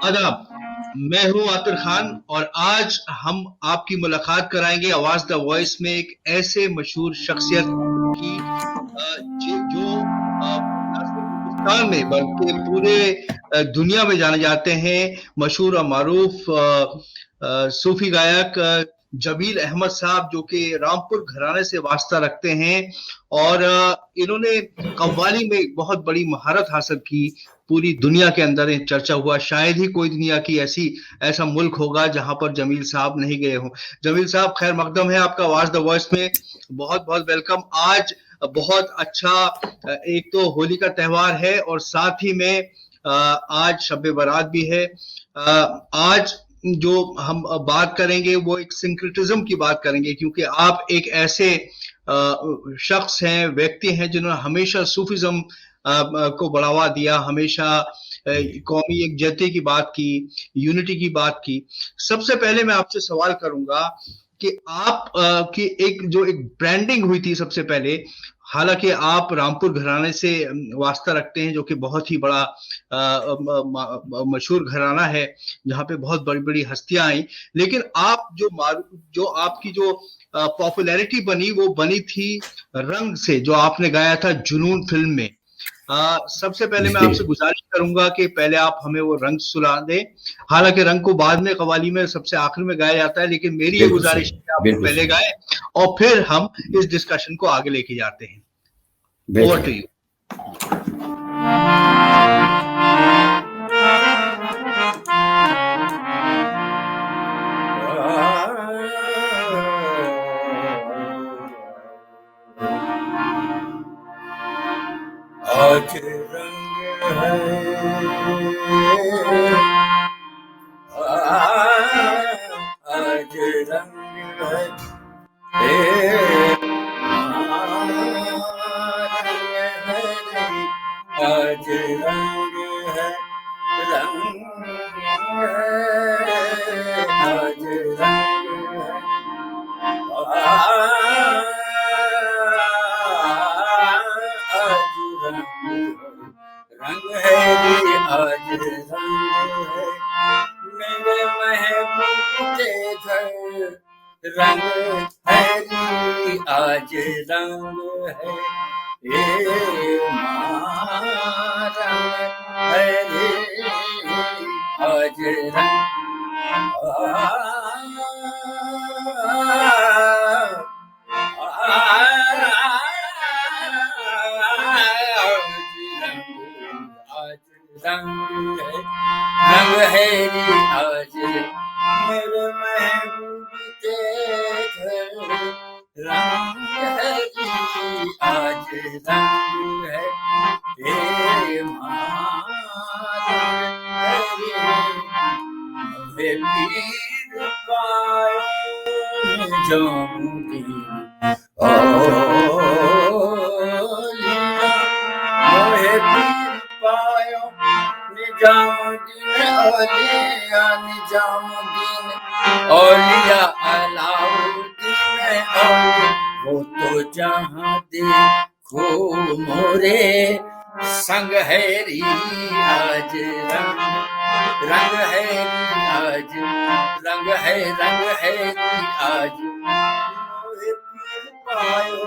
आदाब। मैं हूं आतिर खान और आज हम आपकी मुलाकात कराएंगे आवाज द वॉइस में एक ऐसे मशहूर शख्सियत की जो न सिर्फ हिंदुस्तान में बल्कि पूरे दुनिया में जाने जाते हैं। मशहूर और मारूफ सूफी गायक जमील अहमद साहब, जो कि रामपुर घराने से वास्ता रखते हैं और इन्होंने कव्वाली में एक बहुत बड़ी महारत हासिल की। पूरी दुनिया के अंदर एक चर्चा हुआ, शायद ही कोई दुनिया की ऐसा मुल्क होगा जहां पर जमील साहब नहीं गए हों। जमील साहब, खैर मकदम है आपका आवाज द वॉइस में। बहुत बहुत वेलकम। आज बहुत अच्छा, एक तो होली का त्यौहार है और साथ ही में आज शब बारात भी है। आज जो हम बात करेंगे वो एक सिंक्रेटिज्म की बात करेंगे, क्योंकि आप एक ऐसे शख्स हैं, व्यक्ति हैं जिन्होंने हमेशा सूफिज्म को बढ़ावा दिया, हमेशा कौमी एकजुटता की बात की, यूनिटी की बात की। सबसे पहले मैं आपसे सवाल करूंगा कि आप की एक ब्रांडिंग हुई थी सबसे पहले। हालांकि आप रामपुर घराने से वास्ता रखते हैं, जो कि बहुत ही बड़ा मशहूर घराना है, जहां पे बहुत बड़ी बड़ी हस्तियां आई। लेकिन आप जो आपकी जो पॉपुलैरिटी बनी, वो बनी थी रंग से, जो आपने गाया था जुनून फिल्म में। सबसे पहले मैं जी आपसे गुजारिश करूंगा कि पहले आप हमें वो रंग सुना दें। हालांकि रंग को बाद में कव्वाली में सबसे आखिर में गाया जाता है, लेकिन मेरी ये बिल्कुल गुजारिश सही, है कि आप वो बिल्कुल पहले सही, गाएं और फिर हम इस डिस्कशन को आगे लेके जाते हैं। ओवर बिल्कुल। To you. आज रंग है, आज रंग है, आज रंग है, रंग है, आज रंग है, आज रंग है रे, आज रंग है, मेरे महबूब के घर रंग है रे, आज रंग है, ए माँ रंग है रे, आज रंग रंग है रे, आज मेरे महबूब के घर रंग है रे, आज रंग है, हे माँ रंग है रे, पीर पाए जाऊंगी मोहे पीर पायो निजामुद्दीन औलिया, निजामुद्दीन औलिया अलाउद्दीन औलिया, वो तो जहाँ देखो मोरे संग है री, आज रंग है री, आज रंग है, रंग है री, आज मोहे पीर पायो,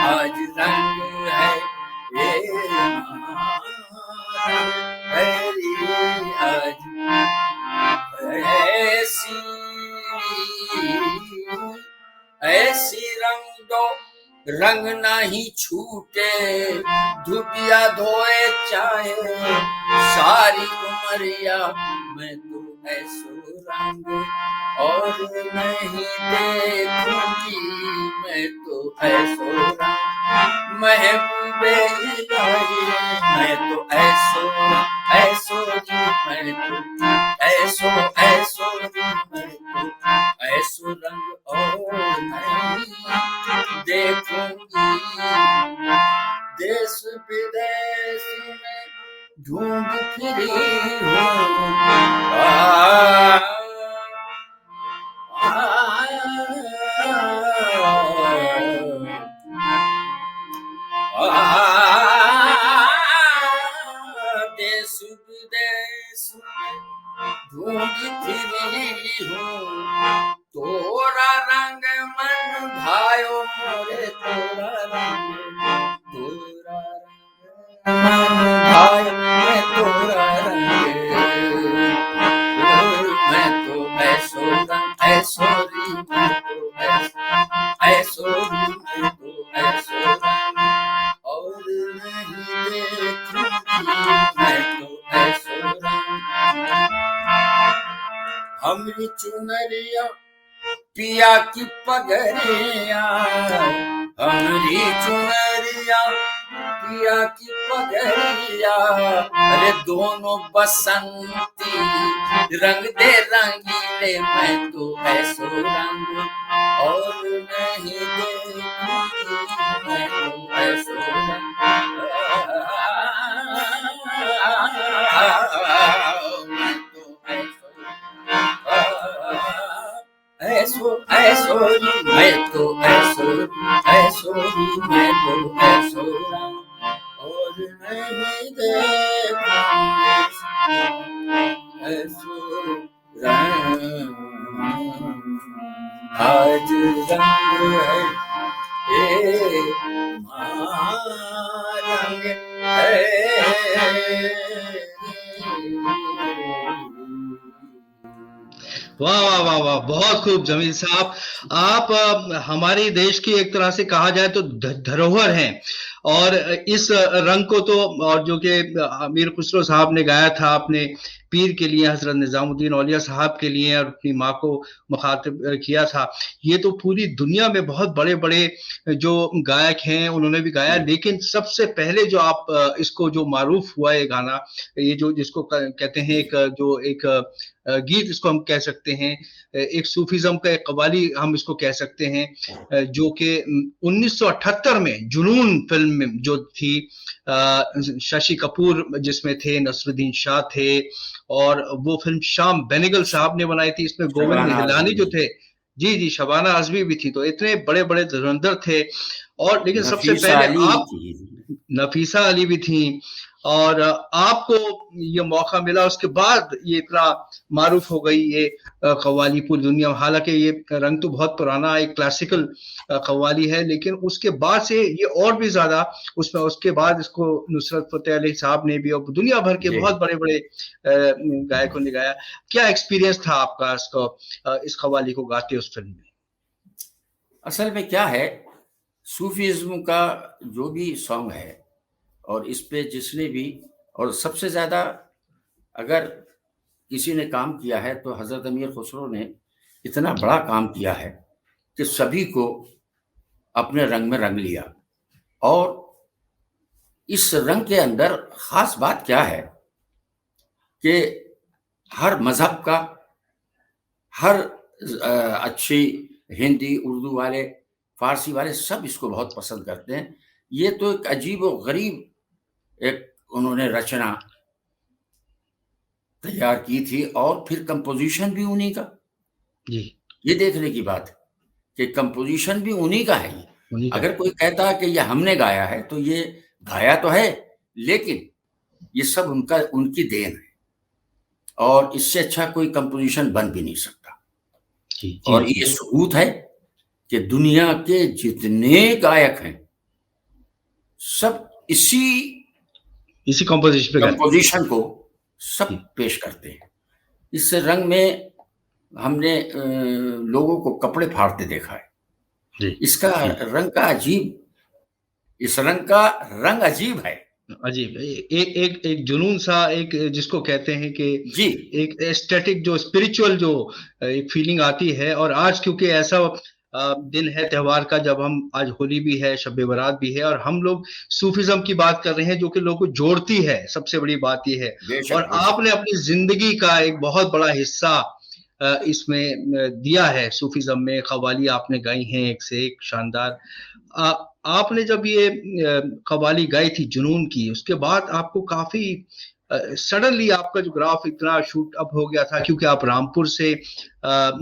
आज रंग है, आज ऐसी ऐसी रंग दो रंग नहीं छूटे, धुपिया धोए चाहे सारी उमरिया, मैं तो ऐसो रंग और नहीं देखूंगी, मैं तो ऐसो रंग महबूबे इलाही, मैं तो ऐसो ऐसो जी, मैं तो ऐसो ऐसो जी, मैं तो ऐसो रंग और नहीं देखूंगी, देश विदेश में ढूंढ फिरी हूँ, देश विदेश में ढूंढती रही हूँ तोरा रंग मन भायो मोरे तोरा रंग तोरा रंग मैं तोरा रंग मैं तो ऐसो रंग ऐसो री मैं तो ऐसो री मैं तो ऐसो रंग और नहीं देखूंगी मैं तो ऐसो रंग हमरी चुनरिया पिया की पगरिया हमरी चुनरिया पिया की पगरिया अरे दोनों बसंती रंग दे रंगीले मैं तो ऐसो रंग और नहीं देखूंगी मैं तो ऐसो रंग मैं तो ऐसो ऐसो मैं तो ऐसो ऐसो मैं तो ऐसो और नहीं देखूंगी ऐसो रंग आज रंग है रंग है वाह वाह वाह वाह, बहुत खूब जमील साहब। आप हमारे देश की एक तरह से कहा जाए तो धरोहर हैं, और इस रंग को तो, और जो कि मीर खुसरो साहब ने गाया था अपने पीर के लिए, हजरत निजामुद्दीन औलिया साहब के लिए, और अपनी माँ को मुखातिब किया था, ये तो पूरी दुनिया में बहुत बड़े बड़े जो गायक हैं उन्होंने भी गाया। लेकिन सबसे पहले जो आप इसको जो मारूफ हुआ ये गाना, ये जो जिसको कहते हैं एक जो एक गीत इसको हम कह सकते हैं, एक सूफीज्म का एक कवाली हम इसको कह सकते हैं, जो कि 1978 में जुनून फिल्म में जो थी, शशि कपूर जिसमें थे, नसरुद्दीन शाह थे, और वो फिल्म श्याम बेनेगल साहब ने बनाई थी। इसमें गोविंद निहलानी जो थे, जी जी, शबाना आजमी भी थी। तो इतने बड़े बड़े धुरंधर थे। और लेकिन सबसे पहले आप, नफीसा अली भी थी, और आपको ये मौका मिला, उसके बाद ये इतना मारूफ हो गई ये कव्वाली पूरी दुनिया में। हालांकि ये रंग तो बहुत पुराना एक क्लासिकल कव्वाली है, लेकिन उसके बाद से ये और भी ज्यादा उसमें, उसके बाद इसको नुसरत फतेह अली साहब ने भी और दुनिया भर के बहुत बड़े बड़े गायकों ने गाया। क्या एक्सपीरियंस था आपका इसको, इस कव्वाली को गाते उस फिल्म में? असल में क्या है, सूफीज्म का जो भी सॉन्ग है, और इस पे जिसने भी, और सबसे ज्यादा अगर किसी ने काम किया है तो हजरत अमीर खुसरो ने इतना बड़ा काम किया है कि सभी को अपने रंग में रंग लिया। और इस रंग के अंदर खास बात क्या है कि हर मजहब का, हर अच्छी हिंदी उर्दू वाले, फारसी वाले सब इसको बहुत पसंद करते हैं। ये तो एक अजीब और गरीब एक उन्होंने रचना तैयार की थी, और फिर कंपोजिशन भी उन्हीं का। जी, ये देखने की बात कि कंपोजिशन भी उन्हीं का है। अगर कोई कहता है कि ये हमने गाया है, तो ये गाया तो है, लेकिन ये सब उनकी देन है, और इससे अच्छा कोई कंपोजिशन बन भी नहीं सकता। जी, और ये सबूत है कि दुनिया के जितने गायक हैं सब इसी कंपोजिशन को सब पेश करते हैं। इस रंग में हमने लोगों को कपड़े फाड़ते देखा है। इसका रंग का अजीब, इस रंग का रंग अजीब है, अजीब, एक जुनून सा, एक जिसको कहते हैं कि जी, एक एस्थेटिक जो स्पिरिचुअल जो एक फीलिंग आती है। और आज क्योंकि ऐसा दिन है त्योहार का, जब हम, आज होली भी है, शब बारात भी है, और हम लोग सूफीज्म की बात कर रहे हैं जो कि लोगों को जोड़ती है, सबसे बड़ी बात यह है। और आपने अपनी जिंदगी का एक बहुत बड़ा हिस्सा इसमें दिया है सूफीज्म में। कव्वाली आपने गाई हैं एक से एक शानदार। आपने जब ये कव्वाली गाई थी जुनून की, उसके बाद आपको काफी सडनली आपका जो ग्राफ इतना शूट अप हो गया था, क्योंकि आप रामपुर से आप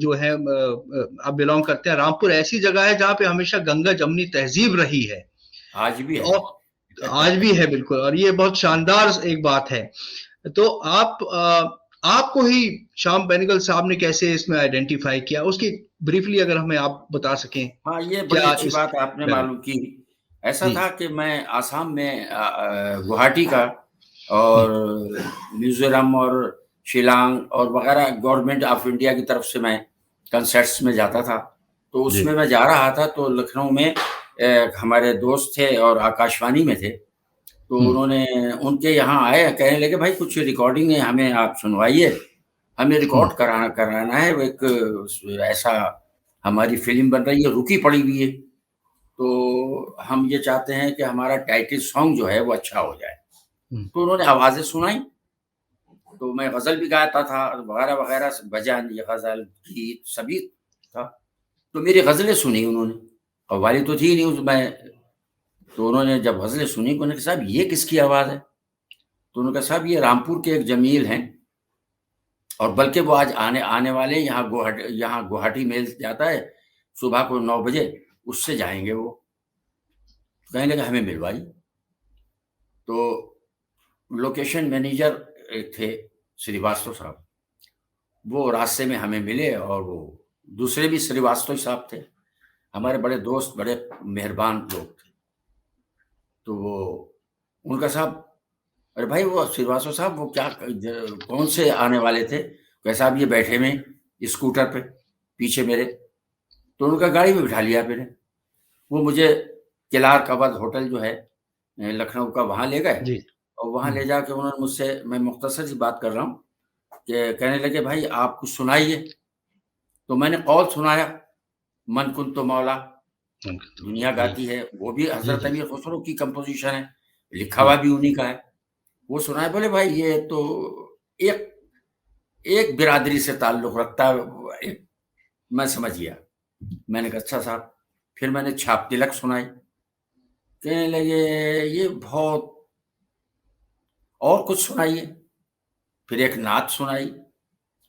जो है आप बिलोंग करते हैं। रामपुर ऐसी जगह है जहाँ पे हमेशा गंगा जमनी तहजीब रही है, आज भी है, और आज भी है बिल्कुल, और ये बहुत शानदार एक बात है। तो आपको ही श्याम बेनेगल साहब ने कैसे इसमें आइडेंटिफाई किया, उसकी ब्रीफली अगर हमें आप बता सकें। हाँ, ये बड़ी क्या अच्छी इस बात आपने बारे में? मालूम की। ऐसा जी। था कि मैं आसाम में गुवाहाटी का और मिज़ोरम और शिलांग और वगैरह गवर्नमेंट ऑफ इंडिया की तरफ से मैं कंसर्ट्स में जाता था। तो जी। उसमें मैं जा रहा था, तो लखनऊ में हमारे दोस्त थे और आकाशवाणी में थे। तो उन्होंने उनके यहाँ आए, कहने लगे भाई कुछ रिकॉर्डिंग है, हमें आप सुनवाइए, हमें रिकॉर्ड कराना कराना है। वो एक ऐसा हमारी फिल्म बन रही है, रुकी पड़ी हुई है, तो हम ये चाहते हैं कि हमारा टाइटल सॉन्ग जो है वो अच्छा हो जाए। तो उन्होंने आवाज़ें सुनाई, तो मैं गज़ल भी गाता था वगैरह वगैरह, भजन, ये गज़ल, गीत सभी था। तो मेरी गज़लें सुनी उन्होंने, कव्वाली तो थी नहीं उसमें। तो उन्होंने जब गज़लें सुनी, उन्होंने कहा साहब ये किसकी आवाज़ है? तो उन्होंने कहा साहब ये रामपुर के एक जमील हैं, और बल्कि वो आज आने आने वाले हैं, यहाँ गुवाहाटी मेल जाता है सुबह को 9 बजे, उससे जाएंगे वो। कहने लगे हमें मिलवाइए। तो लोकेशन मैनेजर एक थे श्रीवास्तव साहब, वो रास्ते में हमें मिले, और वो दूसरे भी श्रीवास्तव साहब थे, हमारे बड़े दोस्त, बड़े मेहरबान लोग थे। तो वो उनका साहब, अरे भाई वो श्रीवास्तव साहब वो क्या कौन से आने वाले थे? कहे साहब ये बैठे हुए स्कूटर पे पीछे मेरे। तो उनका गाड़ी में बिठा लिया मैंने। वो मुझे किलार कवद होटल जो है लखनऊ का, वहाँ ले गए। जी। और वहाँ ले जाके उन्होंने मुझसे, मैं मुख्तसर सी बात कर रहा हूँ, कि कहने लगे भाई आप कुछ सुनाइए। तो मैंने कौल सुनाया, मन कुन तो मौला, दुनिया गाती है, वो भी हज़रत अमीर खुसरो की कंपोजिशन है, लिखा हुआ भी उन्हीं का है। वो सुनाए, बोले भाई ये तो एक एक बिरादरी से ताल्लुक़ रखता है। मैं समझ गया। मैंने कहा अच्छा साहब। फिर मैंने छाप तिलक सुनाई, कहने लगे ये बहुत, और कुछ सुनाइए। फिर एक नात सुनाई,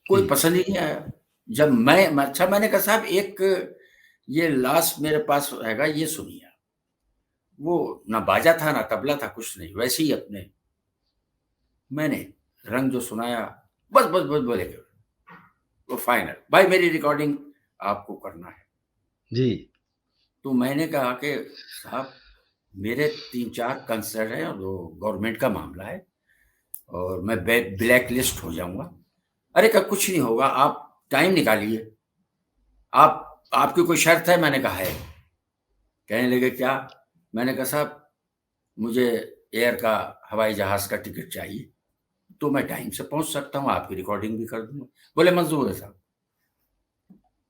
कोई पसंद ही नहीं आया। जब अच्छा मैंने कहा साहब एक ये लास्ट मेरे पास रहेगा, ये सुनिए। वो ना बाजा था ना तबला था, कुछ नहीं, वैसे ही अपने मैंने रंग जो सुनाया, बस बस बस बोले वो फाइनल, भाई मेरी रिकॉर्डिंग आपको करना है। जी। तो मैंने कहा कि साहब मेरे 3-4 कंसर्ट हैं, और वो गवर्नमेंट का मामला है, और मैं ब्लैक लिस्ट हो जाऊंगा। अरे कहा कुछ नहीं होगा, आप टाइम निकालिए, आपकी कोई शर्त है? मैंने कहा है। कहने लगे क्या? मैंने कहा साहब मुझे एयर का, हवाई जहाज का टिकट चाहिए, तो मैं टाइम से पहुंच सकता हूँ, आपकी रिकॉर्डिंग भी कर दूंगा। बोले मंजूर है साहब।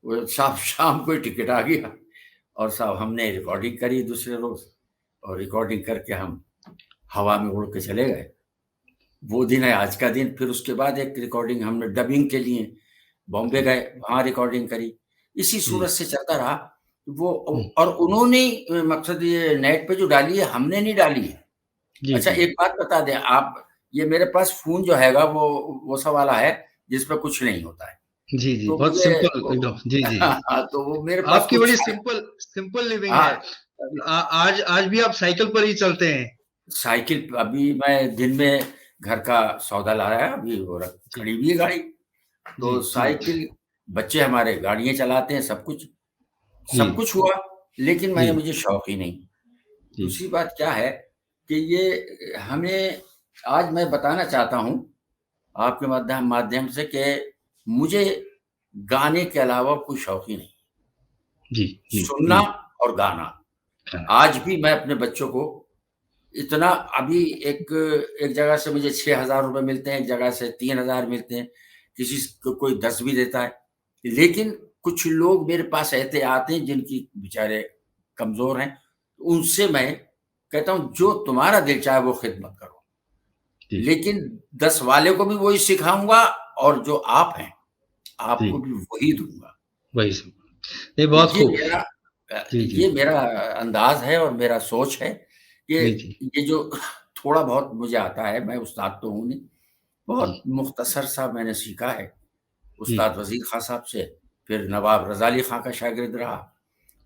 वो साहब शाम को ही टिकट आ गया, और साहब हमने रिकॉर्डिंग करी दूसरे रोज, और रिकॉर्डिंग करके हम हवा में उड़ के चले गए। वो दिन है आज का दिन। फिर उसके बाद एक रिकॉर्डिंग हमने डबिंग के लिए बॉम्बे गए, वहाँ रिकॉर्डिंग करी। इसी सूरत से चलता रहा वो। और उन्होंने मकसद ये नेट पे जो डाली है, हमने नहीं डाली है। अच्छा एक बात बता दें आप, ये मेरे पास फोन जो हैगा वो सब वाला है जिसपे कुछ नहीं होता है। जी, जी, तो बहुत मुझे सिंपल एकदम। जी, जी। तो वो मेरे पास आपकी कुछ बड़ी है। सिंपल लिविंग हाँ, है। आज भी आप साइकिल पर ही चलते हैं? साइकिल अभी मैं दिन में घर का सौदा लाया है, अभी वो खड़ी हुई है गाड़ी। तो साइकिल, बच्चे हमारे गाड़ियाँ चलाते हैं, सब कुछ हुआ, लेकिन मुझे शौक ही नहीं। दूसरी बात क्या है कि ये हमें, आज मैं बताना चाहता हूँ आपके माध्यम से कि मुझे गाने के अलावा कोई शौक ही नहीं। जी, सुनना और गाना। आज भी मैं अपने बच्चों को इतना, अभी एक जगह से मुझे 6,000 रुपए मिलते हैं, एक जगह से 3,000 मिलते हैं, किसी को कोई 10 भी देता है। लेकिन कुछ लोग मेरे पास ऐसे आते हैं जिनकी बेचारे कमजोर हैं, उनसे मैं कहता हूँ जो तुम्हारा दिल चाहे वो खिदमत करो, लेकिन 10 वाले को भी वही सिखाऊंगा, और जो आप हैं आपको भी वही दूंगा। वही सब। ये बहुत खूब। ये मेरा अंदाज है और मेरा सोच है कि ये जो थोड़ा बहुत मुझे आता है, मैं उस्ताद तो हूँ नहीं, बहुत मुख्तसर सा मैंने सीखा है उस्ताद वजीर खां साहब से, फिर नवाब रज़ा अली खां का शागिर्द रहा,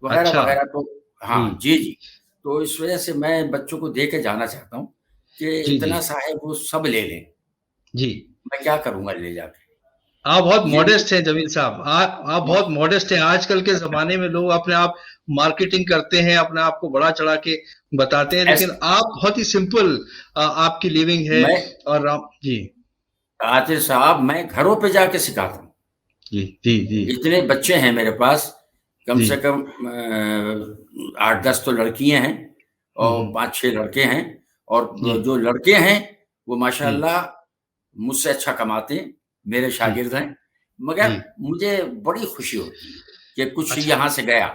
वगैरह वगैरह। तो हाँ जी। तो इस वजह से मैं बच्चों को दे के जाना चाहता हूँ कि इतना सा है वो सब ले लें, जी। मैं क्या करूंगा ले जाके? आप बहुत ये मॉडेस्ट हैं जमील साहब, आप बहुत मॉडेस्ट हैं। आजकल के जमाने में लोग अपने आप मार्केटिंग करते हैं, अपने आप को बड़ा चढ़ा के बताते हैं, लेकिन ऐस- आप बहुत ही सिंपल आपकी लिविंग है। मैं और आप जी आतिश साहब, मैं घरों पे जाके सिखाता हूँ। जी जी जी इतने बच्चे हैं मेरे पास, कम जी। से कम 8-10 तो लड़कियां हैं और हम्म। 5-6 लड़के हैं। और जी जो लड़के हैं वो जी माशाल्लाह मुझसे अच्छा कमाते हैं, मेरे जी शागिर्द हैं। जी। मगर मुझे बड़ी खुशी होती है कि कुछ अच्छा। यहाँ से गया।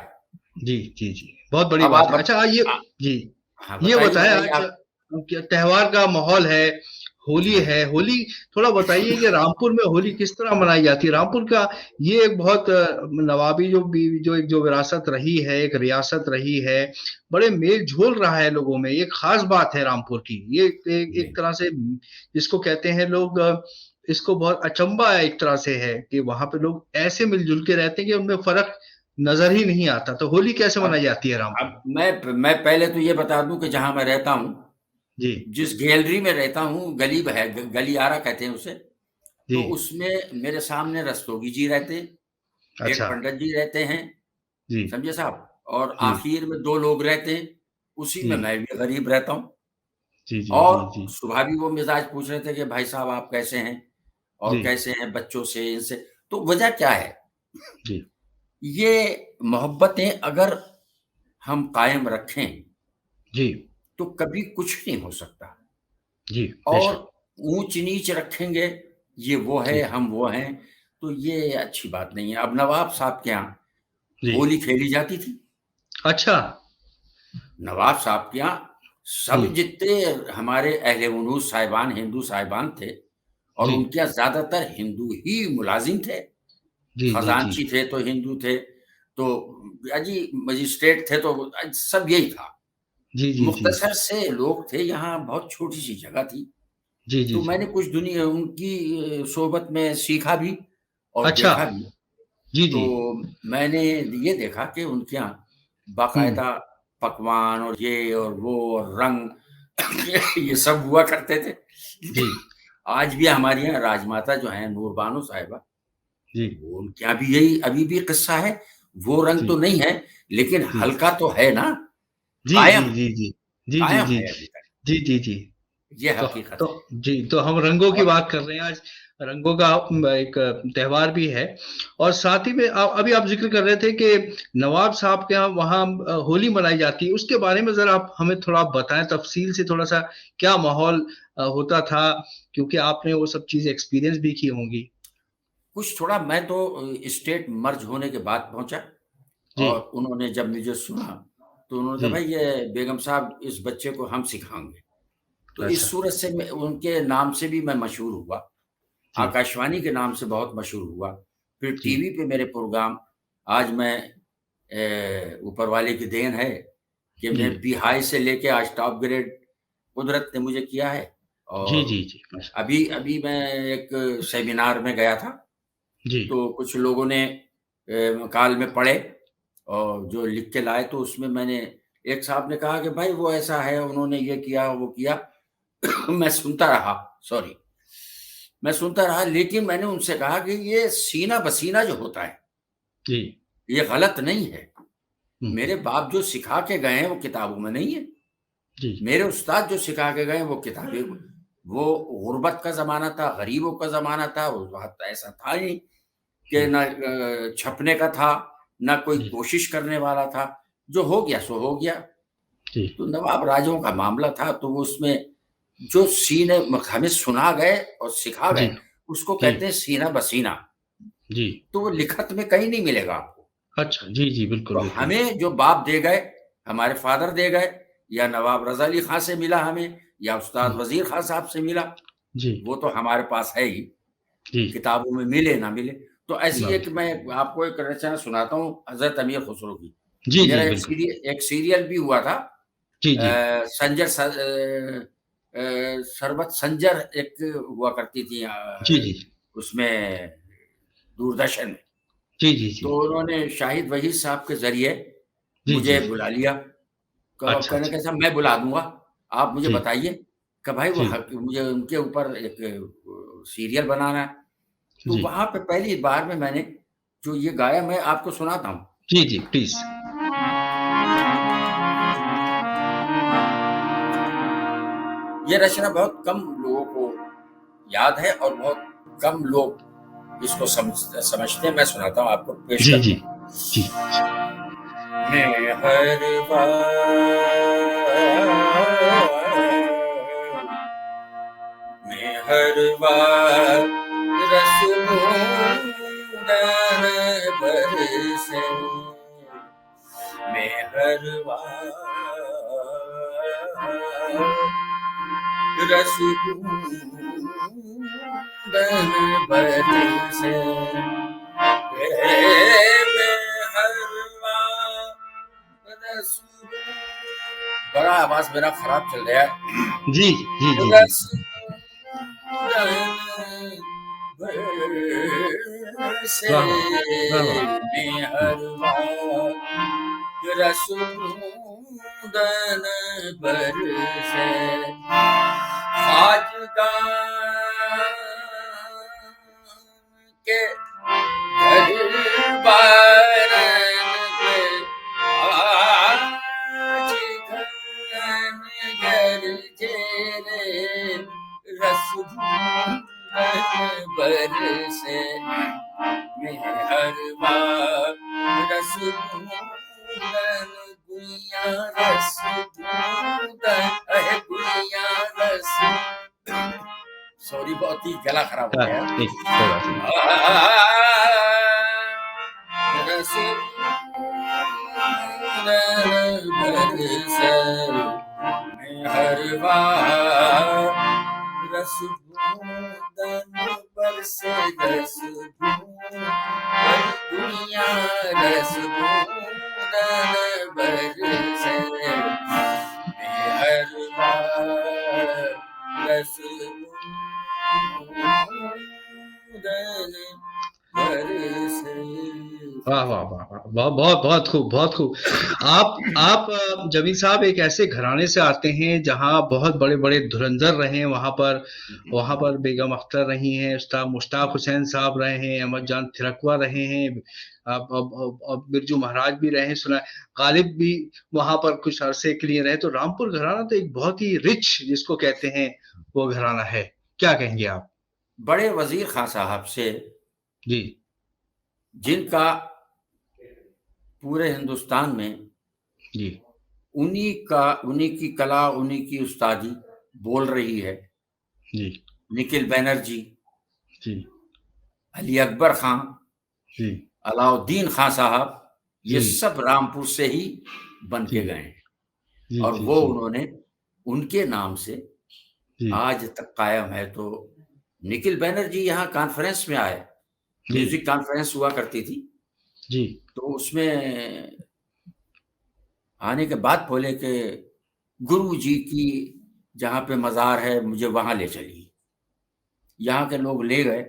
जी जी जी, बहुत बड़ी अब बात आप है। अच्छा ये आ, जी, हाँ, ये बताइए बताएं, बताइए आज आप। क्या त्योहार का माहौल है, होली हाँ, है। होली थोड़ा बताइए कि रामपुर में होली किस तरह मनाई जाती है। रामपुर का ये एक बहुत नवाबी जो एक जो विरासत रही है, एक रियासत रही है, बड़े मेल झोल रहा है लोगों में। ये खास बात है रामपुर की। ये एक जी तरह से जिसको कहते हैं लोग, इसको बहुत अचंबा है एक तरह से है कि वहां पे लोग ऐसे मिलजुल के रहते हैं कि उनमें फर्क नजर ही नहीं आता। तो होली कैसे अब मनाई जाती है रामपुर में? अब मैं पहले तो ये बता दूं कि जहां मैं रहता हूँ, जी जिस गैलरी में रहता हूँ, गली है, गलियारा कहते हैं उसे। जी। तो उसमें मेरे सामने रस्तोगी जी रहते हैं, एक अच्छा। पंडित जी रहते हैं, जी समझे साहब, और जी आखिर में 2 लोग रहते हैं। उसी जी में मैं भी गरीब रहता हूँ। जी जी और जी जी सुबह भी वो मिजाज पूछ रहे थे कि भाई साहब आप कैसे हैं और जी कैसे हैं बच्चों से, इनसे। तो वजह क्या है? जी ये मोहब्बतें अगर हम कायम रखें जी तो कभी कुछ नहीं हो सकता। जी। और बेशक। ऊंच नीच रखेंगे, ये वो है, जी हम वो हैं, तो ये अच्छी बात नहीं है। अब नवाब साहब के यहाँ जी। होली खेली जाती थी। अच्छा। नवाब साहब के यहाँ जी सब जितने हमारे अहले उलूस साहिबान, हिंदू साहिबान थे, और जी उनके यहाँ ज्यादातर हिंदू ही मुलाजिम थे। जी जी जी खजांची थे तो हिंदू थे, तो अजी मजिस्ट्रेट थे तो सब यही था। जी जी जी मुख्तसर से लोग थे, यहाँ बहुत छोटी सी जगह थी। जी जी तो जी। मैंने कुछ दुनिया उनकी सोहबत में सीखा भी और अच्छा। देखा भी। जी तो जी। मैंने ये देखा कि उनके यहाँ हम्म। बाकायदा पकवान और ये और वो और रंग ये सब हुआ करते थे। जी आज भी हमारे यहाँ राजमाता जो है नूर बानो साहिबा, जी वो उनके यहाँ भी यही अभी भी किस्सा है। वो रंग जी तो नहीं है, लेकिन जी हल्का तो है ना, जी जी कायम जी है, जी जी जी कायम जी है अभी तक। जी जी जी। ये तो हकीकत तो है। जी, तो हम रंगों की और बात कर रहे हैं आज। रंगों का एक त्योहार भी है। और साथ ही में अभी आप जिक्र कर रहे थे कि नवाब साहब के यहाँ वहाँ होली मनाई जाती है। उसके बारे में जरा आप हमें थोड़ा बताएं तफसील से, थोड़ा सा क्या माहौल होता था, क्योंकि आपने वो सब चीजें एक्सपीरियंस भी की होंगी। कुछ थोड़ा, मैं तो स्टेट मर्ज होने के बाद पहुंचा, जी और उन्होंने जब मुझे सुना तो उन्होंने कहा जी। भाई ये बेगम साहब इस बच्चे को हम सिखाएंगे। तो अच्छा। इस सूरत से उनके नाम से भी मैं मशहूर हुआ, जी आकाशवाणी के नाम से बहुत मशहूर हुआ। फिर जी टीवी पे मेरे प्रोग्राम, आज मैं ऊपर वाले की देन है कि जी मैं बी हाई से लेके आज टॉप ग्रेड कुदरत ने मुझे किया है। जी और जी जी। अच्छा। अभी अभी मैं एक सेमिनार में गया था, जी तो कुछ लोगों ने मकाल में पढ़े और जो लिख के लाए, तो उसमें मैंने, एक साहब ने कहा कि भाई वो ऐसा है, उन्होंने ये किया वो किया। मैं सुनता रहा, सॉरी, मैं सुनता रहा, लेकिन मैंने उनसे कहा कि ये सीना बसीना जो होता है जी। ये गलत नहीं है। हम्म। मेरे बाप जो सिखा के गए हैं वो किताबों में नहीं है। जी मेरे उस्ताद जो सिखा के गए वो किताबें, वो गुर्बत का ज़माना था, गरीबों का ज़माना था, उस वक़्त ऐसा था ही कि हम्म, ना छपने का था, ना कोई जी कोशिश करने वाला था। जो हो गया सो हो गया। जी तो नवाब राजों का मामला था, तो वो उसमें जो सीने हमें सुना गए और सिखा जी गए, उसको जी कहते हैं सीना बसीना। जी। तो वो लिखत में कहीं नहीं मिलेगा आपको। अच्छा। जी जी, बिल्कुल तो बिल्कुल। हमें जो बाप दे गए, हमारे फादर दे गए, या नवाब रज़ा अली खां से मिला हमें, या उस्ताद हम्म, वज़ीर खां साहब से मिला, जी वो तो हमारे पास है ही, जी। किताबों में मिले ना मिले। तो ऐसी ना एक, मैं आपको एक रचना सुनाता हूँ हज़रत अमीर खुसरो की। जी जी मेरा बिल्कुल। एक सीरियल भी हुआ था, जी जी शरबत संजर एक हुआ करती थी जी जी उसमें, दूरदर्शन में। जी जी जी तो उन्होंने शाहिद वहीद साहब के ज़रिए जी जी। मुझे बुला लिया। अच्छा कहने अच्छा। का साहब मैं बुला दूँगा, आप मुझे जी बताइए कि भाई वो जी मुझे उनके ऊपर एक सीरियल बनाना। तो जी वहाँ पे पहली बार में मैंने जो ये गाया, मैं आपको सुनाता हूँ। जी जी प्लीज। ये रचना बहुत कम लोगों को याद है और बहुत कम लोग इसको समझते हैं। मैं सुनाता हूँ, आपको पेश जी करता जी हूँ। जी मैं हर बार रस ढूंढन बरसे, मैं हर बार रस ढूंढन बरसे, मैं हर बार रस। बड़ा आवाज मेरा खराब चल रहा है। जी जी जी जी रस बरसे, वाह वाह वाह मैं हर बार रस ढूंढन बरसे, खाजगान के दरबारन पे आज घन गरजे रे, रस ढूंढन बरसे, मैं हर बार रस ढूंढन गुइया रस ढूंढन गुइया रस। सॉरी, बहुत ही गला खराब हो गया। नहीं कोई बात नहीं। रस ढूंढन बरसे, मैं हर बार रस ढूंढन बरसे, रस ढूंढन दुनिया रस ढूंढन बरसे, मैं हर बार रस ढूंढन बरसे। वाह वाह वाह वाह, बहुत बहुत बहुत खूब बहुत खूब। आप जमील साहब एक ऐसे घराने से आते हैं जहां बहुत बड़े बड़े धुरंधर रहे हैं। वहां पर बेगम अख्तर रही हैं, उस्ताद मुश्ताक हुसैन साहब रहे हैं, अहमद जान थिरकवा रहे हैं, अब बिरजू महाराज भी रहे हैं, सुना है गालिब भी वहां पर कुछ अरसे के लिए रहे। तो रामपुर घराना तो एक बहुत ही रिच जिसको कहते हैं वो घराना है। क्या कहेंगे आप? बड़े वजीर खान साहब से, जी जिनका पूरे हिंदुस्तान में जी उन्हीं की कला, उन्हीं की उस्तादी बोल रही है। जी निखिल बैनर्जी, जी अली अकबर खान, जी अलाउद्दीन खान साहब, ये जी सब रामपुर से ही बन के जी गए हैं। जी और जी वो जी उन्होंने उनके नाम से जी आज तक कायम है। तो निखिल बैनर्जी यहाँ कॉन्फ्रेंस में आए, जी म्यूजिक कॉन्फ्रेंस हुआ करती थी, जी तो उसमें आने के बाद बोले कि गुरु जी की जहाँ पे मज़ार है मुझे वहाँ ले चलिए। यहाँ के लोग ले गए।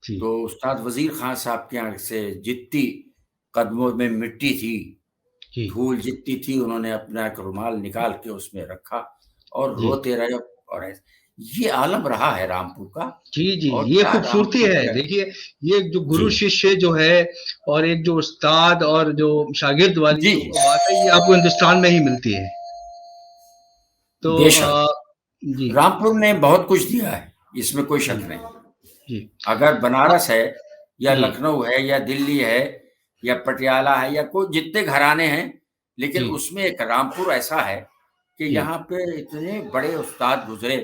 जी तो उस्ताद वजीर खान साहब के यहाँ से जितनी कदमों में मिट्टी थी, जी धूल जितनी थी, उन्होंने अपना एक रुमाल निकाल के उसमें रखा और जी रोते रहे। और ये आलम रहा है रामपुर का। जी जी और ये क्या खूबसूरती रामपुर है। है। देखिए ये जो गुरु जी शिष्य जो है और एक जो उस्ताद और जो शागिर्द वाली जी, जो बात है ये आपको हिंदुस्तान में ही मिलती है। तो बेशक जी रामपुर ने बहुत कुछ दिया है, इसमें कोई जी शक नहीं। जी अगर बनारस है या जी लखनऊ है या दिल्ली है या पटियाला है या कोई जितने घराने हैं, लेकिन जी उसमें एक रामपुर ऐसा है कि जी यहाँ पे इतने बड़े उस्ताद गुजरे।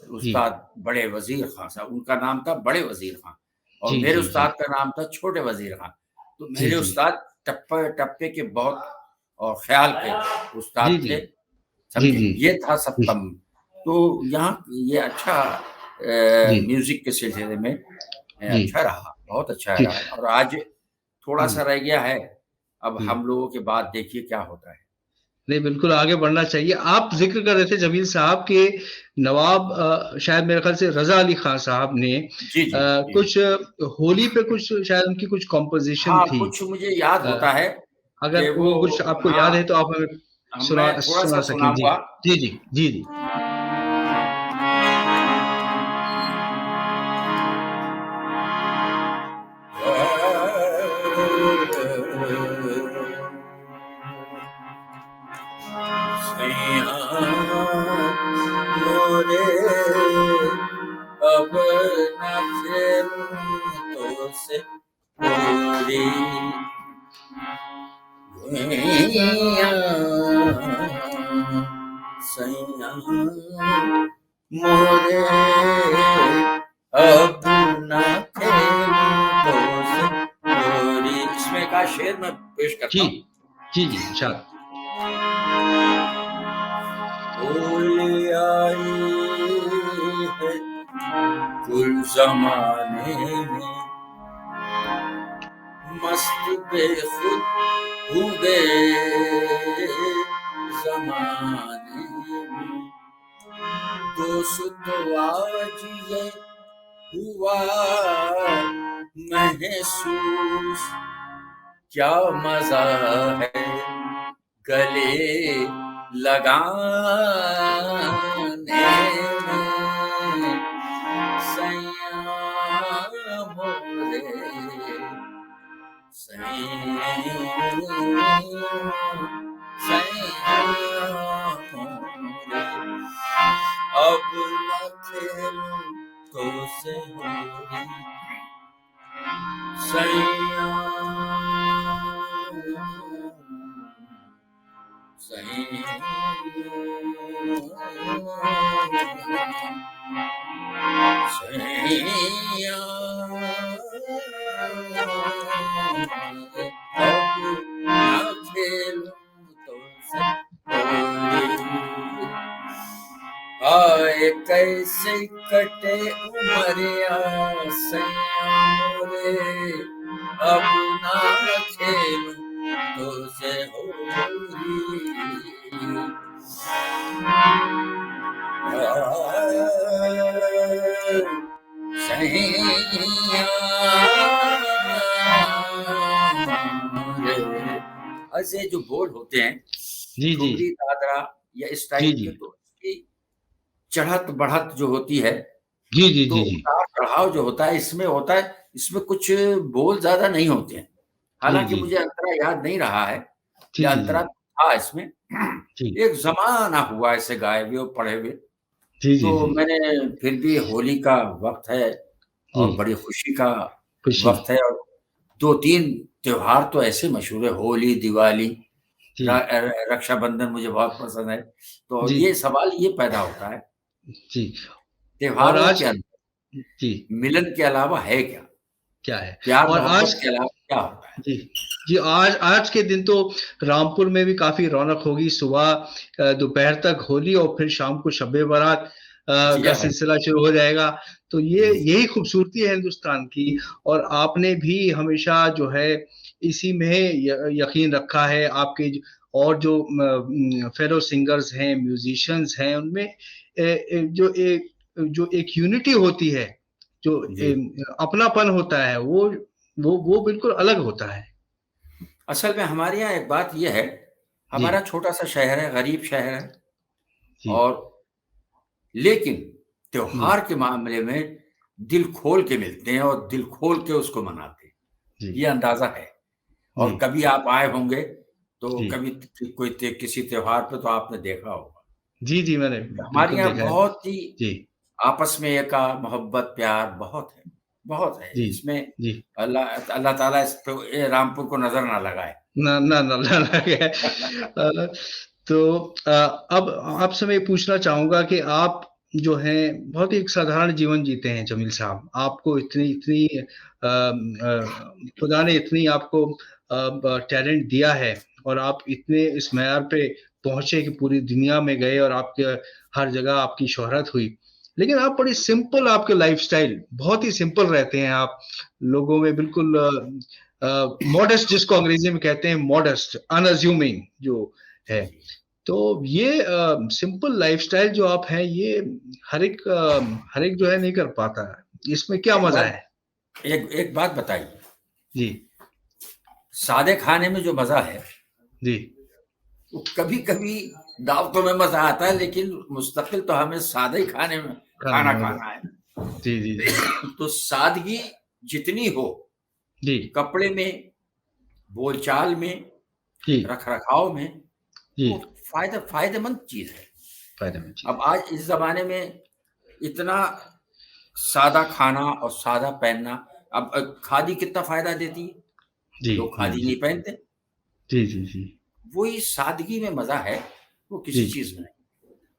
जी उस्ताद बड़े वजीर खान साहब, उनका नाम था बड़े वजीर खान, और जी मेरे जी जी उस्ताद का नाम था छोटे वजीर खान। तो जी मेरे जी उस्ताद टप्पे टप्पे के बहुत और ख्याल के जी उस्ताद जी थे, जी समझे। जी ये था जी सप्तम। तो यहाँ ये अच्छा जी म्यूजिक के सिलसिले में जी अच्छा रहा, बहुत अच्छा जी रहा। और आज थोड़ा सा रह गया है, अब जी हम लोगों के बाद देखिए क्या होता है। नहीं बिल्कुल आगे बढ़ना चाहिए। आप जिक्र कर रहे थे जमील साहब के नवाब शायद मेरे ख्याल से रजा अली खान साहब ने जी जी जी। कुछ होली पे कुछ शायद उनकी कुछ कॉम्पोजिशन हाँ, थी। कुछ मुझे याद अ, होता है अगर कि वो, वो कुछ आपको याद है हाँ, तो आप हमें मैं थोड़ा सुना सा सकें। जी सुनाऊंगा। जी जी जी जी खेलूं तो से होरी गुइया सैया मोरे अब ना खेलूं तो से होरी। इसमें का शेर मैं पेश करता जी हूँ। जी जी इरशाद। होली आई है कुल जमाने में, मस्त बेखुद हुए जमाने में, दोस्त आज ये हुआ महसूस, क्या मजा है गले लगाने में, सैया मोरे सैया मोरे अब न खेलूं तो से होरी सैया सैया सैया अब न खेलूं तो से होरी। आए कैसे कटे उमरिया सैया मोरे अब ना खेलूं तो से होरी। सैया मोरे। ऐसे जो बोल होते हैं जी जी ठुमरी दादरा या इस जी टाइप जी के, तो इसकी चढ़त बढ़त जो होती है, जी जी तो जी जी उतार चढ़ाव जो होता है इसमें होता है, इसमें कुछ बोल ज्यादा नहीं होते हैं। जी हालांकि जी मुझे अंतरा याद नहीं रहा है, जी या जी अंतरा था इसमें। जी एक जमाना हुआ ऐसे गाए हुए और पढ़े हुए, जी जी तो जी मैंने फिर भी होली का वक्त है जी और बड़ी खुशी का खुशी वक्त है, और 2-3 त्योहार तो ऐसे मशहूर है, होली, दिवाली, जी रक्षाबंधन मुझे बहुत पसंद है। तो जी ये सवाल ये पैदा होता है, जी और त्योहारों आज के अंदर जी मिलन के अलावा है क्या? क्या है प्यार और आज मोहब्बत के अलावा क्या होता है? जी जी आज आज के दिन तो रामपुर में भी काफी रौनक होगी। सुबह दोपहर तक होली और फिर शाम को शब-ए बारात जी का हाँ भाई। सिलसिला शुरू हो जाएगा। तो ये जी, जी। यही खूबसूरती है हिंदुस्तान की। और आपने भी हमेशा जो है इसी में यकीन रखा है। आपके और जो फेलो सिंगर्स हैं, म्यूजिशियंस हैं, उनमें जो एक यूनिटी होती है, जो जी। अपनापन होता है, वो बिल्कुल अलग होता है। असल में हमारे यहाँ एक बात ये है, जी, हमारा छोटा-सा शहर है, गरीब शहर है, जी, और लेकिन जी, त्योहार के मामले में दिल खोल के मिलते हैं और दिल खोल के उसको मनाते हैं। जी, ये अंदाज़ा है। जी, और कभी आप आए होंगे, तो जी, कभी किसी त्योहार पे तो आपने देखा होगा। जी, जी, मैंने हमारे बिल्कुल यहाँ देखा है। बहुत ही जी, आपस में मोहब्बत, प्यार बहुत है। जी, इसमें जी। अल्लाह अल्लाह ताला इस पे रामपुर को नज़र ना लगाए। ना ना ना ना लगे। तो अब आपसे मैं ये पूछना चाहूँगा कि आप जो हैं बहुत ही एक साधारण जीवन जीते हैं जमील साहब। आपको इतनी इतनी खुदा ने इतनी आपको ब टैलेंट दिया है और आप इतने इस मयार पे पहुँचे कि पूरी दुनिया में गए और आपके हर जगह आपकी शोहरत हुई। लेकिन आप बड़ी सिंपल आपके लाइफ़स्टाइल बहुत ही सिंपल रहते हैं आप। लोगों में बिल्कुल मॉडेस्ट जिसको अंग्रेजी में कहते हैं मॉडेस्ट, अनअस्यूमिंग जो है। जी। तो ये सिंपल लाइफ़स्टाइल जो आप हैं ये हर एक जो है नहीं कर पाता है। इसमें क्या एक मज़ा बात है? एक एक बात बताइए, जी, सादे खाने में जो मज़ा है, जी, वो कभी-कभी दावतों में मज़ा आता है, लेकिन मुस्तकिल तो हमें सादे ही खाने में खाना खाना होगा। खाना है। जी, जी, जी, तो सादगी जितनी हो, जी, कपड़े में, बोलचाल में, जी, रख-रखाव में, जी, वो फ़ायदेमंद चीज़ है। फ़ायदेमंद चीज़ अब है। आज इस ज़माने में इतना सादा खाना और सादा पहनना। अब खादी कितना फायदा देती है, जी, लोग जी, खादी जी। नहीं पहनते। जी, जी, जी। वही सादगी में मजा है, वो किसी जी, चीज में नहीं।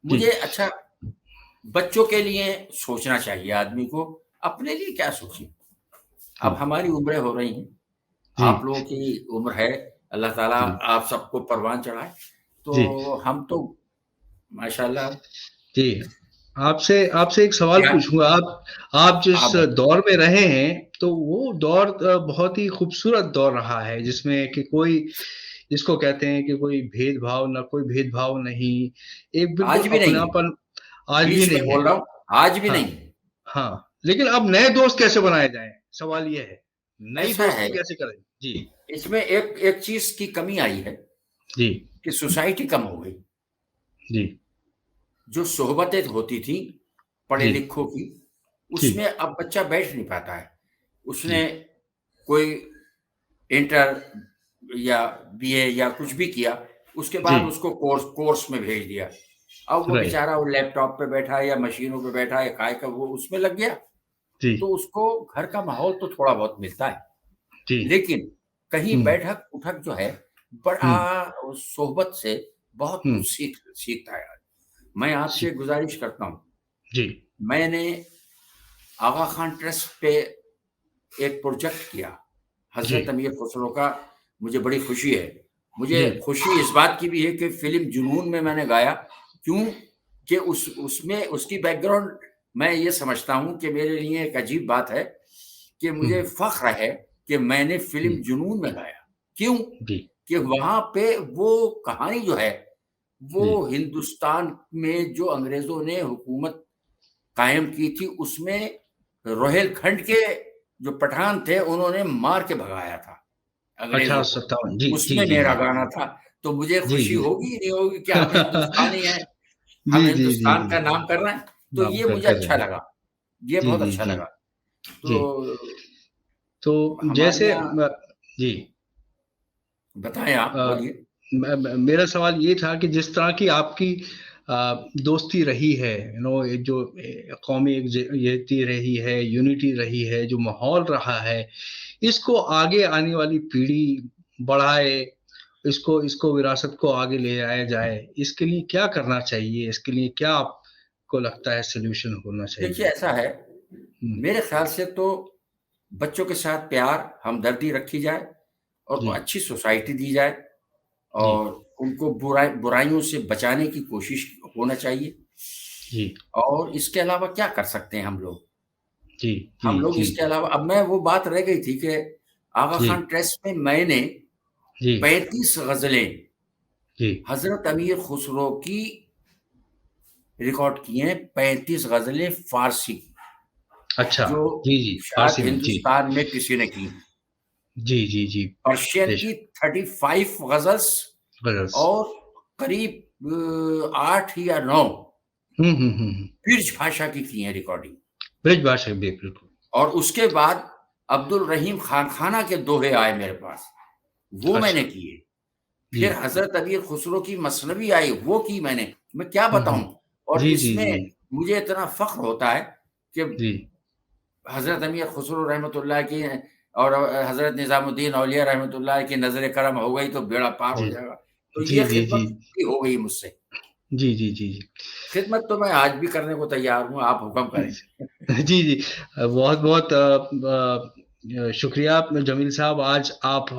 जी। मुझे अच्छा, बच्चों के लिए सोचना चाहिए आदमी को, अपने लिए क्या सोचे। अब जी, हमारी उम्रें हो रही हैं, जी, आप लोगों की उम्र है, अल्लाह ताला जी, आप सबको परवान चढ़ाए। जी, तो हम तो माशाल्लाह। जी। आपसे आपसे एक सवाल क्या पूछूँगा, आप जिस आप दौर में रहे हैं, तो वो दौर बहुत ही खूबसूरत दौर रहा है, जिसमें कि कोई जिसको कहते हैं कि कोई भेदभाव, ना कोई भेदभाव नहीं, एक बिल्कुल आज भी नहीं है, अपनापन आज भी बीच में नहीं है। बोल रहा हूँ, आज भी हाँ, नहीं है। हाँ। लेकिन अब नए दोस्त कैसे बनाए जाएँ? सवाल ये है। नई ऐसा है, दोस्ती कैसे करें? जी, इसमें एक एक चीज की कमी आई है जी, कि सोसाइटी कम हो गई। जी, जो सोहबतें होती थी पढ़े जी, लिखों की, जी, उसमें अब बच्चा बैठ नहीं पाता है। जी, उसने कोई इंटर या बीए या कुछ भी किया, उसके जी, बाद उसको कोर्स कोर्स में भेज दिया। अब वो राइट। बेचारा वो लैपटॉप पे बैठा है या मशीनों पे बैठा है, काय का वो उसमें लग गया। जी, तो उसको घर का माहौल तो थोड़ा बहुत मिलता है, जी। लेकिन कहीं हुँ, बैठक उठक जो है, हुँ, बड़ा सोहबत से बहुत हुँ। कुछ सीखता है। मैं आपसे सी गुजारिश करता हूँ, जी, मैंने आगा खान ट्रस्ट पे एक प्रोजेक्ट किया, जी, हज़रत अमीर खुसरो का। मुझे बड़ी खुशी है। मुझे जी, खुशी इस बात की भी है कि फ़िल्म जुनून में मैंने गाया। क्यों? कि उसमें उसकी बैकग्राउंड मैं ये समझता हूँ कि मेरे लिए एक अजीब बात है कि हुँ, मुझे फ़ख्र है कि मैंने जी, फ़िल्म जुनून में गाया। क्यों? जी, कि वहाँ पे वो कहानी जो है, जी, वो हिंदुस्तान में जो अंग्रेज़ों ने हुकूमत कायम की थी, उसमें रोहिलखंड के जो पठान थे, उन्होंने मार के भगाया था अंग्रेज़ों को। 1857 जी, जी, उसमें जी, मेरा जी। गाना था, तो मुझे जी, खुशी जी। होगी नहीं होगी कि हम हिंदुस्तानी हैं, जी, हम जी, जी, हिंदुस्तान जी। का नाम कर रहे हैं, तो नाम ये मुझे कर रहे अच्छा हैं। लगा, ये जी, बहुत जी, अच्छा जी, लगा। जी। तो तो हमारे जैसे यहाँ जी, बताएँ आप, अ, बोलिए। मेरा सवाल ये था कि जिस तरह की आपकी दोस्ती रही है, ये जो कौमी एकजुटती रही है, यूनिटी रही है, जो माहौल रहा है, इसको आगे आने वाली पीढ़ी बढ़ाए, इसको इसको विरासत को आगे ले जाया जाए, इसके लिए क्या करना चाहिए? इसके लिए क्या आपको लगता है सॉल्यूशन होना देखिए चाहिए? ऐसा है, हुँ, मेरे ख़्याल से तो बच्चों के साथ प्यार, हमदर्दी रखी जाए और जी, अच्छी सोसाइटी दी जाए जी, और उनको बुराइयों से बचाने की कोशिश होना चाहिए। जी, और इसके अलावा क्या कर सकते हैं हम लोग? जी, जी, हम लोग जी, इसके अलावा, अब मैं वो बात रह गई थी कि आगा जी, खान ट्रस्ट में मैंने जी, 35 ग़ज़लें जी। हज़रत अमीर खुसरो की रिकॉर्ड की हैं, 35 ग़ज़लें फ़ारसी की, अच्छा, जो जी, जी, शायद फ़ारसी में, जी। हिंदुस्तान में किसी ने की। जी, जी, जी, पर्शियन की बेशक, 35 ग़ज़ल्स ग़ज़ल्स। और करीब 8 या 9 हुँ, हुँ, हुँ, हुँ। ब्रिज भाषा की हैं रिकॉर्डिंग। ब्रिजभाषा भी बिल्कुल। और उसके बाद अब्दुल रहीम खान के दोहे आए मेरे पास, वो मैंने अच्छा, किए। जी। फिर हज़रत अमीर खुसरो की मसनवी आई, वो की मैंने। मैं क्या हुँ, हुँ। बताऊँ? और जी, जी, इसमें जी, मुझे इतना फ़ख्र होता है कि जी। हज़रत अमीर खुसरो रहमतुल्लाह की और हज़रत निज़ामुद्दीन औलिया रहमतुल्लाह की नज़र करम हो गई तो बेड़ा पार हो जी। जाएगा। तो जी, ये जी, जी। खिदमत भी हो गई मुझसे। जी, जी, जी, जी। खिदमत तो मैं आज भी करने को तैयार हूँ, आप हुक्म करें। जी, जी। बहुत-बहुत शुक्रिया जमील साहब, आज आप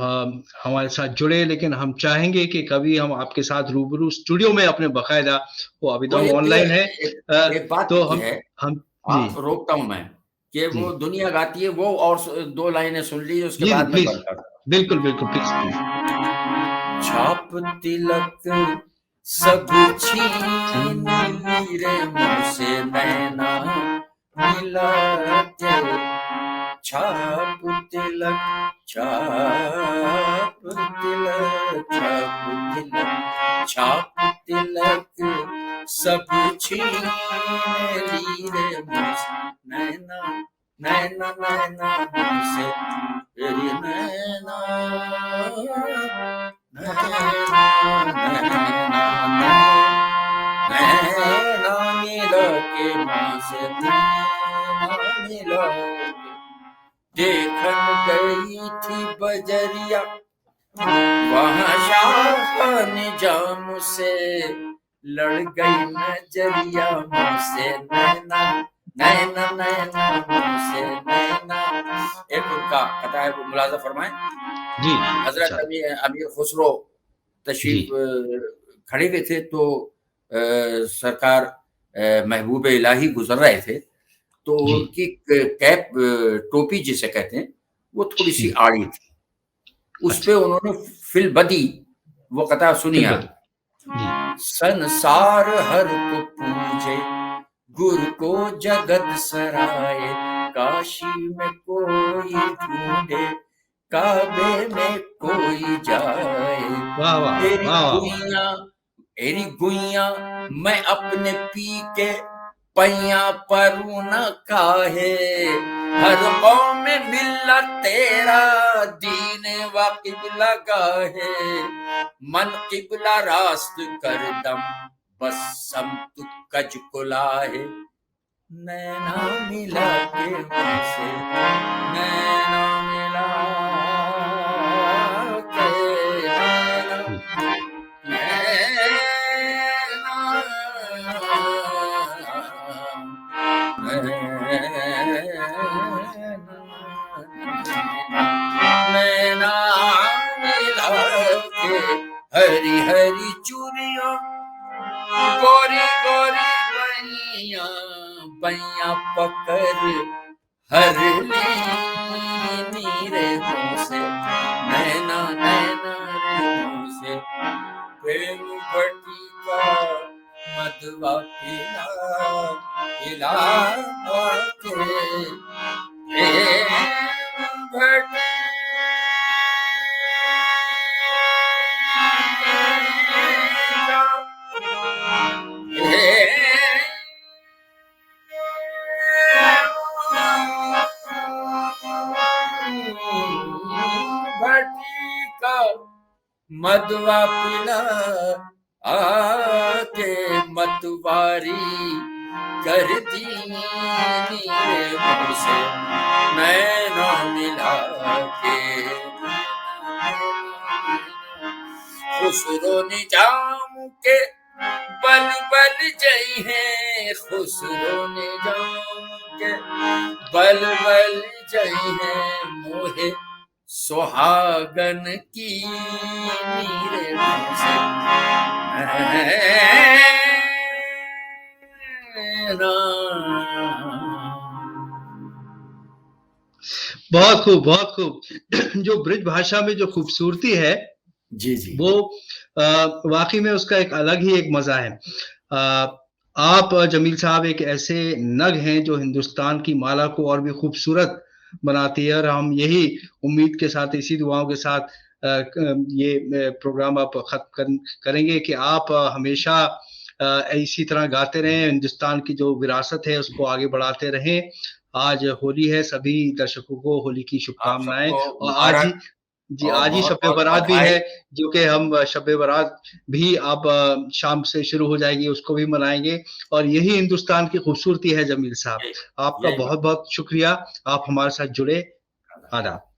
हमारे साथ जुड़े, लेकिन हम चाहेंगे कि कभी हम आपके साथ रूबरू स्टूडियो में अपने बाकायदा, वो अभी तो वो हम एक ये ऑनलाइन हैं, एक एक बात तो ये है, हम जी, रोकता हूँ मैं, कि जी। वो दुनिया गाती है वो, और 2 लाइनें सुन लीजिए, उसके जी, जी, बाद मैं प्लीज़। बंद करता हूँ। बिल्कुल, बिल्कुल, प्लीज़, प्लीज़। छाप तिलक सब छीन ली रे मुझसे नैना मिला के। छाप तिलक, छाप तिलक, छाप तिलक, छाप तिलक सब छीन ली रे मुझसे नैना, नैना नैना मुझसे तेरी नैना, नैना नैना नैना मिला के मुझसे नैना मिलोगे। देखन गई थी बजरिया वहाँ शाह निजाम से, लड़ गई नजरिया मुझसे नैना नैना नैना मुझसे नैना। एक उनका कथा है, वो मुलाजा फरमाएं। जी हजरत अच्छा अमीर खुसरो तशरीफ खड़े हुए थे, तो सरकार महबूब इलाही गुजर रहे थे, तो जी उनकी कैप टोपी जिसे कहते हैं वो थोड़ी सी जी आड़ी थी, उस अच्छा पे उन्होंने फिलबदी वो कथा सुनिया। फिर जी संसार हर को पूजे, गुरु को जगत सराय, काशी में कोई ढूंढे, काबे में कोई जाए। वाह वाह तेरी वाह वाह गुइया एरी गुइया मैं अपने पी के पैया परू न काहे, हर कौम में मिला तेरा दीन व किबला गाहे। मन किबला रास्त कर दम बस समतु कज कुलाहे। नैना मिला के मुझसे नैना मिला के नैना मिला के हरी हरी चूड़िया गोरी गोरी बैया बैया पकड़ हर ली नीरे से नैना नैना से प्रेम भटी का मधुआ पिला पिला के प्रेम भटी मधुआ पिला आके मतवारी कर दी मुझसे नैना मिला के। खुसरो निजाम के बल बल जई है, खुसरो निजाम के बल बल जई है, मोहे सुहागन की नीरे से बहुत खूब बहुत खूब। जो ब्रिज भाषा में जो खूबसूरती है जी जी वो वाकई में उसका एक अलग ही एक मजा है। आप जमील साहब एक ऐसे नग हैं जो हिंदुस्तान की माला को और भी खूबसूरत बनाती है, और हम यही उम्मीद के साथ इसी दुआओं के साथ ये प्रोग्राम आप खत्म करेंगे कि आप हमेशा इसी तरह गाते रहें, हिंदुस्तान की जो विरासत है उसको आगे बढ़ाते रहें। आज होली है, सभी दर्शकों को होली की आप शुभकामनाएं। सबको और आज ही मुबारक जी और आज ही बहुत शब बहुत बारात भी बधाई। है, जो कि हम शब बारात भी अब शाम से शुरू हो जाएगी, उसको भी मनाएंगे। और यही हिंदुस्तान की खूबसूरती है जमील साहब। आपका यही बहुत बहुत शुक्रिया, आप हमारे साथ जुड़े। आदाब।